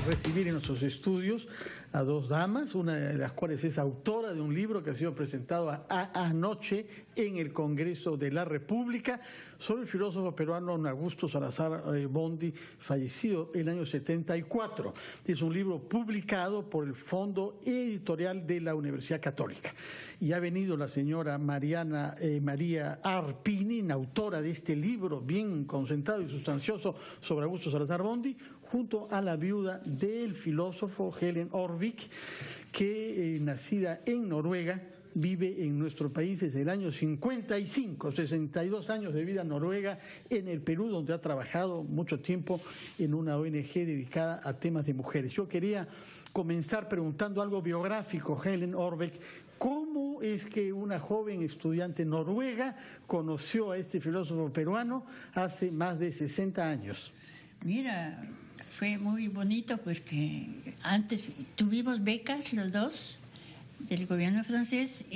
recibir en nuestros estudios a dos damas, una de las cuales es autora de un libro que ha sido presentado anoche en el Congreso de la República sobre el filósofo peruano Augusto Salazar Bondy, fallecido en el año 74. Es un libro publicado por el Fondo Editorial de la Universidad Católica. Y ha venido la señora María Arpini, autora de este libro bien concentrado y sustancioso sobre Augusto Salazar Bondy, junto a la viuda del filósofo Helen Orvik, que nacida en Noruega, vive en nuestro país desde el año 55, 62 años de vida en Noruega, en el Perú, donde ha trabajado mucho tiempo en una ONG dedicada a temas de mujeres. Yo quería comenzar preguntando algo biográfico, Helen Orvik. ¿Cómo es que una joven estudiante noruega conoció a este filósofo peruano hace más de 60 años? Mira, fue muy bonito porque antes tuvimos becas los dos del gobierno francés,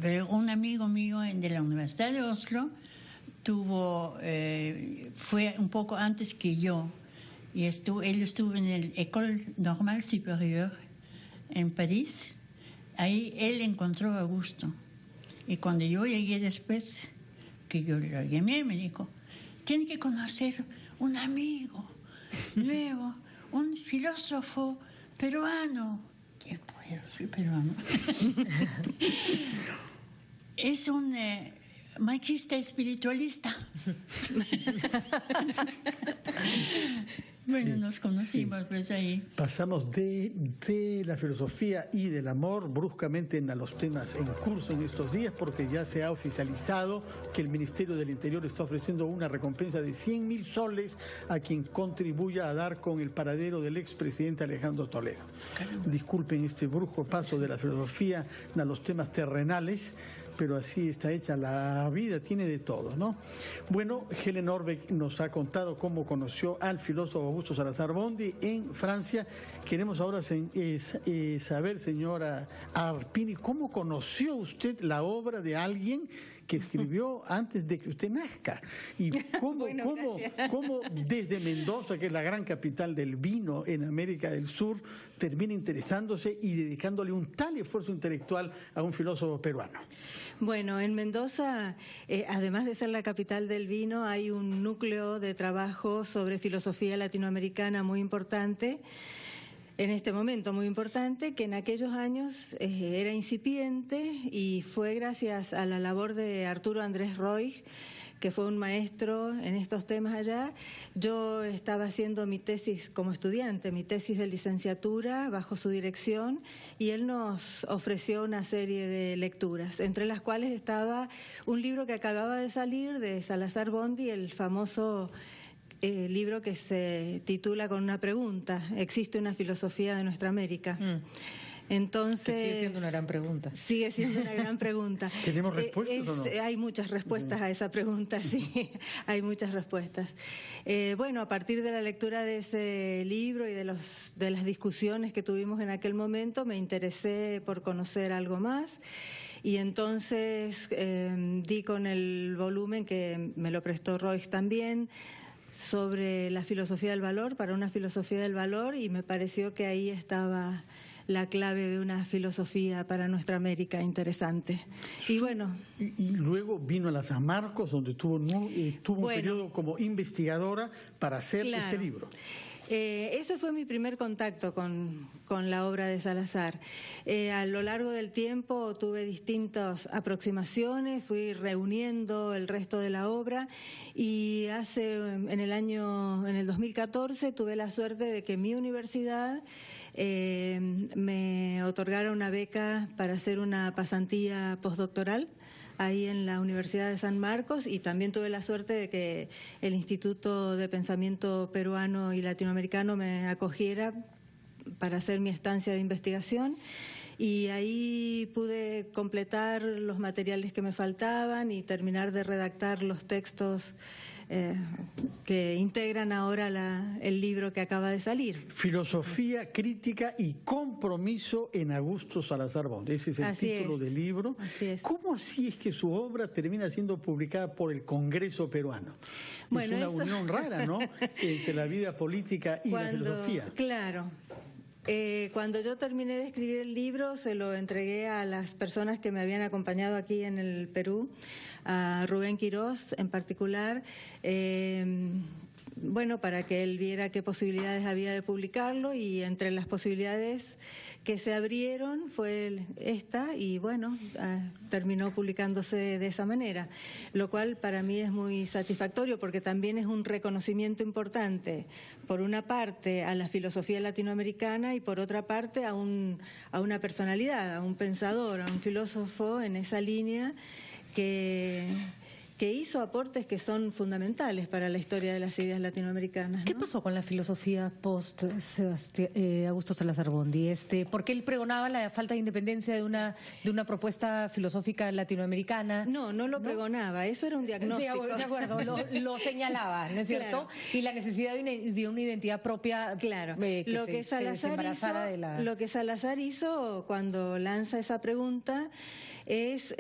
pero un amigo mío de la Universidad de Oslo fue un poco antes que yo, y él estuvo en el École Normale Supérieure en París. Ahí él encontró a Augusto, y cuando yo llegué después, que yo lo llamé, me dijo: tiene que conocer un amigo nuevo, un filósofo peruano. ¿Quién puedo? Soy peruano. Es un machista espiritualista. Bueno, nos conocimos, sí. Pues ahí. Pasamos de la filosofía y del amor bruscamente a los temas en curso en estos días, porque ya se ha oficializado que el Ministerio del Interior está ofreciendo una recompensa de 100.000 soles a quien contribuya a dar con el paradero del expresidente Alejandro Toledo. Caramba. Disculpen este brusco paso de la filosofía a los temas terrenales, pero así está hecha la vida, tiene de todo, ¿no? Bueno, Helen Orvik nos ha contado cómo conoció al filósofo Augusto Salazar Bondy en Francia. Queremos ahora saber, señora Arpini, ¿cómo conoció usted la obra de alguien que escribió antes de que usted nazca? Y cómo, bueno, cómo desde Mendoza, que es la gran capital del vino en América del Sur, termina interesándose y dedicándole un tal esfuerzo intelectual a un filósofo peruano. Bueno, en Mendoza, además de ser la capital del vino, hay un núcleo de trabajo sobre filosofía latinoamericana muy importante, en este momento muy importante, que en aquellos años era incipiente, y fue gracias a la labor de Arturo Andrés Roig, que fue un maestro en estos temas allá. Yo estaba haciendo mi tesis como estudiante, mi tesis de licenciatura bajo su dirección, y él nos ofreció una serie de lecturas, entre las cuales estaba un libro que acababa de salir de Salazar Bondy, el famoso libro que se titula con una pregunta: ¿existe una filosofía de nuestra América? Entonces, que sigue siendo una gran pregunta. Sigue siendo una gran pregunta. ¿Tenemos respuestas o no? Hay muchas respuestas a esa pregunta, sí, hay muchas respuestas. Bueno, a partir de la lectura de ese libro y de las discusiones que tuvimos en aquel momento, me interesé por conocer algo más, y entonces di con el volumen que me lo prestó Roig también, sobre la filosofía del valor, para una filosofía del valor, y me pareció que ahí estaba la clave de una filosofía para nuestra América interesante. Y bueno. Y luego vino a la San Marcos, donde tuvo un periodo como investigadora para hacer este libro. Ese fue mi primer contacto con la obra de Salazar. A lo largo del tiempo tuve distintas aproximaciones, fui reuniendo el resto de la obra, y en el 2014 tuve la suerte de que mi universidad me otorgara una beca para hacer una pasantía postdoctoral ahí en la Universidad de San Marcos, y también tuve la suerte de que el Instituto de Pensamiento Peruano y Latinoamericano me acogiera para hacer mi estancia de investigación, y ahí pude completar los materiales que me faltaban y terminar de redactar los textos que integran ahora el libro que acaba de salir. Filosofía, crítica y compromiso en Augusto Salazar Bondy. Ese es el título del libro. Así es. ¿Cómo así es que su obra termina siendo publicada por el Congreso peruano? Bueno, es una unión rara, ¿no?, entre la vida política y la filosofía. Claro. Cuando yo terminé de escribir el libro, se lo entregué a las personas que me habían acompañado aquí en el Perú, a Rubén Quirós en particular, bueno, para que él viera qué posibilidades había de publicarlo, y entre las posibilidades que se abrieron fue esta, y bueno, terminó publicándose de esa manera, lo cual para mí es muy satisfactorio porque también es un reconocimiento importante, por una parte a la filosofía latinoamericana y por otra parte a una personalidad, a un pensador, a un filósofo en esa línea que hizo aportes que son fundamentales para la historia de las ideas latinoamericanas, ¿no? ¿Qué pasó con la filosofía post Augusto Salazar Bondy? ¿Por qué él pregonaba la falta de independencia de una propuesta filosófica latinoamericana? No lo pregonaba, eso era un diagnóstico. Sí, de acuerdo, lo señalaba, ¿no es cierto? Claro. Y la necesidad de una identidad propia. Claro, Lo que Salazar hizo cuando lanza esa pregunta es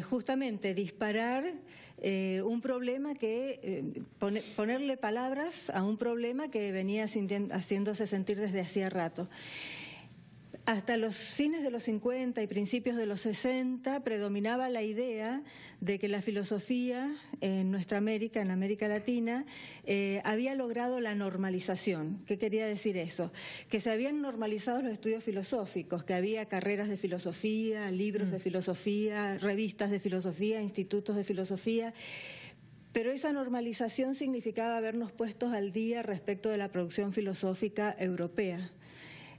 justamente disparar un problema ponerle palabras a un problema que venía haciéndose sentir desde hacía rato. Hasta los fines de los 50 y principios de los 60 predominaba la idea de que la filosofía en nuestra América, en América Latina, había logrado la normalización. ¿Qué quería decir eso? Que se habían normalizado los estudios filosóficos, que había carreras de filosofía, libros de filosofía, revistas de filosofía, institutos de filosofía. Pero esa normalización significaba habernos puestos al día respecto de la producción filosófica europea.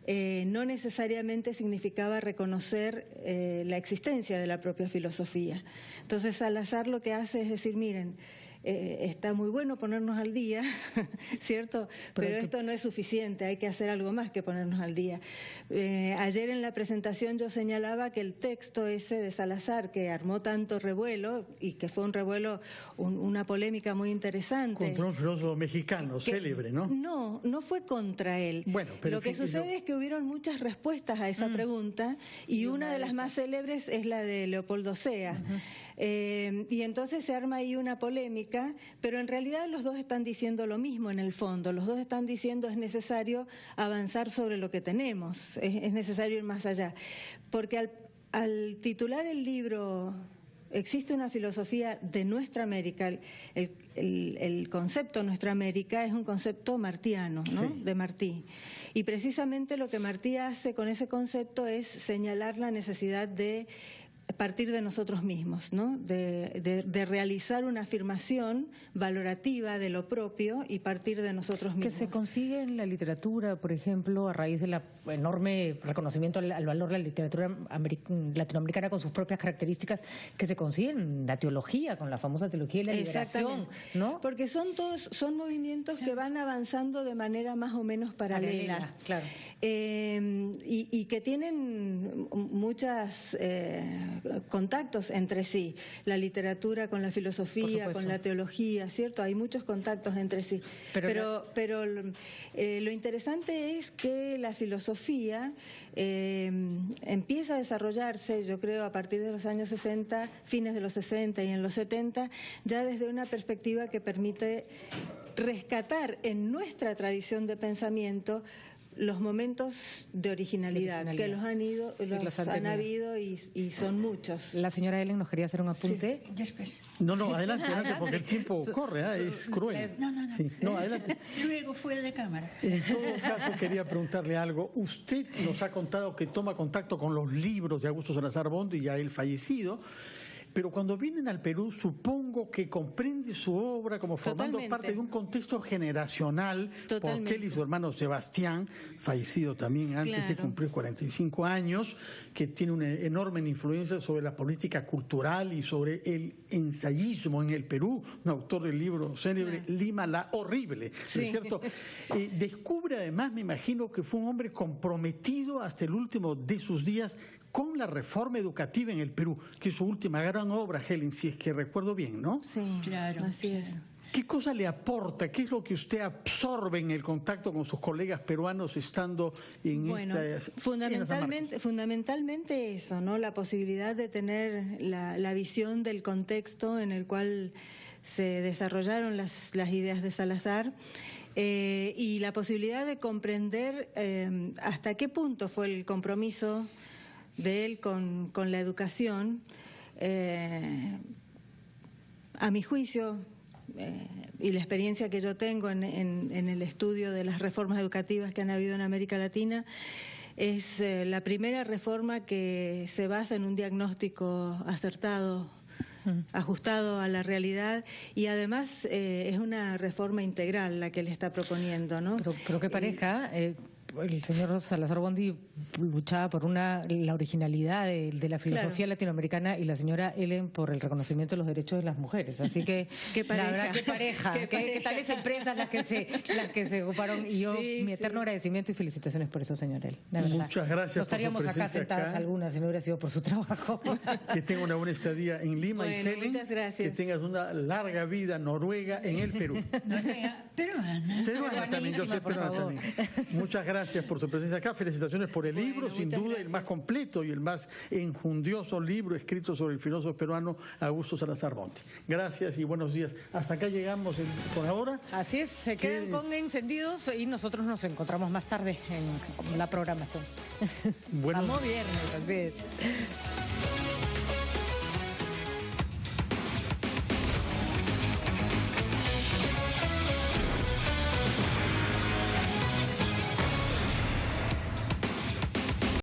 No necesariamente significaba reconocer la existencia de la propia filosofía. Entonces Salazar lo que hace es decir, miren, está muy bueno ponernos al día, ¿cierto? Pero esto no es suficiente, hay que hacer algo más que ponernos al día. Ayer en la presentación yo señalaba que el texto ese de Salazar, que armó tanto revuelo, y que fue un revuelo, una polémica muy interesante. Contra un filósofo mexicano, célebre, ¿no? No fue contra él. Bueno, pero lo que sucede es que hubieron muchas respuestas a esa pregunta, y una de las más célebres es la de Leopoldo Sea. Y entonces se arma ahí una polémica, pero en realidad los dos están diciendo lo mismo en el fondo. Los dos están diciendo es necesario avanzar sobre lo que tenemos, es necesario ir más allá. Porque al titular el libro Existe una filosofía de nuestra América, el concepto Nuestra América es un concepto martiano, ¿no? Sí. De Martí. Y precisamente lo que Martí hace con ese concepto es señalar la necesidad de partir de nosotros mismos, ¿no? De realizar una afirmación valorativa de lo propio y partir de nosotros mismos. Que se consigue en la literatura, por ejemplo, a raíz del enorme reconocimiento al valor de la literatura latinoamericana con sus propias características, que se consigue en la teología, con la famosa teología de la liberación, ¿no? Porque son movimientos que van avanzando de manera más o menos paralela. Claro. Y que tienen muchas contactos entre sí, la literatura con la filosofía, con la teología, ¿cierto? Hay muchos contactos entre sí. Pero lo interesante es que la filosofía empieza a desarrollarse, yo creo, a partir de los años 60, fines de los 60 y en los 70, ya desde una perspectiva que permite rescatar en nuestra tradición de pensamiento los momentos de originalidad. Que los han habido y son muchos. La señora Ellen nos quería hacer un apunte. Sí, después. No, adelante, porque el tiempo corre, es cruel. No. Sí. No, adelante. Luego fuera de cámara. En todo caso, quería preguntarle algo. Usted nos ha contado que toma contacto con los libros de Augusto Salazar Bondy, ya él fallecido, pero cuando vienen al Perú supongo que comprende su obra como formando parte de un contexto generacional, porque él y su hermano Sebastián, fallecido también antes de cumplir 45 años, que tiene una enorme influencia sobre la política cultural y sobre el ensayismo en el Perú, un autor del libro célebre Lima la Horrible, ¿no es cierto? Descubre además, me imagino, que fue un hombre comprometido hasta el último de sus días con la reforma educativa en el Perú, que es su última gran obra, Helen, si es que recuerdo bien, ¿no? Sí, claro. Así es. ¿Qué cosa le aporta? ¿Qué es lo que usted absorbe en el contacto con sus colegas peruanos estando en fundamentalmente eso, ¿no? La posibilidad de tener la visión del contexto en el cual se desarrollaron las ideas de Salazar, y la posibilidad de comprender hasta qué punto fue el compromiso de él con la educación. A mi juicio, y la experiencia que yo tengo en el estudio de las reformas educativas que han habido en América Latina, es la primera reforma que se basa en un diagnóstico acertado, ajustado a la realidad, y además es una reforma integral la que le está proponiendo, ¿no? Pero qué pareja. El señor Salazar Bondi luchaba por la originalidad de la filosofía latinoamericana, y la señora Ellen por el reconocimiento de los derechos de las mujeres. Así que, la verdad, qué pareja. ¿Qué tales empresas las que se ocuparon? Y yo, mi eterno agradecimiento y felicitaciones por eso, señor Ellen. Muchas gracias. No estaríamos acá sentadas algunas si no hubiera sido por su trabajo. Que tenga una buena estadía en Lima. Y Helen, muchas gracias. Que tengas una larga vida noruega en el Perú. Peruana también, yo soy peruana también. Muchas gracias por su presencia acá. Felicitaciones por el libro, sin duda el más completo y el más enjundioso libro escrito sobre el filósofo peruano Augusto Salazar Bondi. Gracias y buenos días. Hasta acá llegamos por ahora. Así es, se quedan con Encendidos y nosotros nos encontramos más tarde en la programación. Vamos viernes, así es.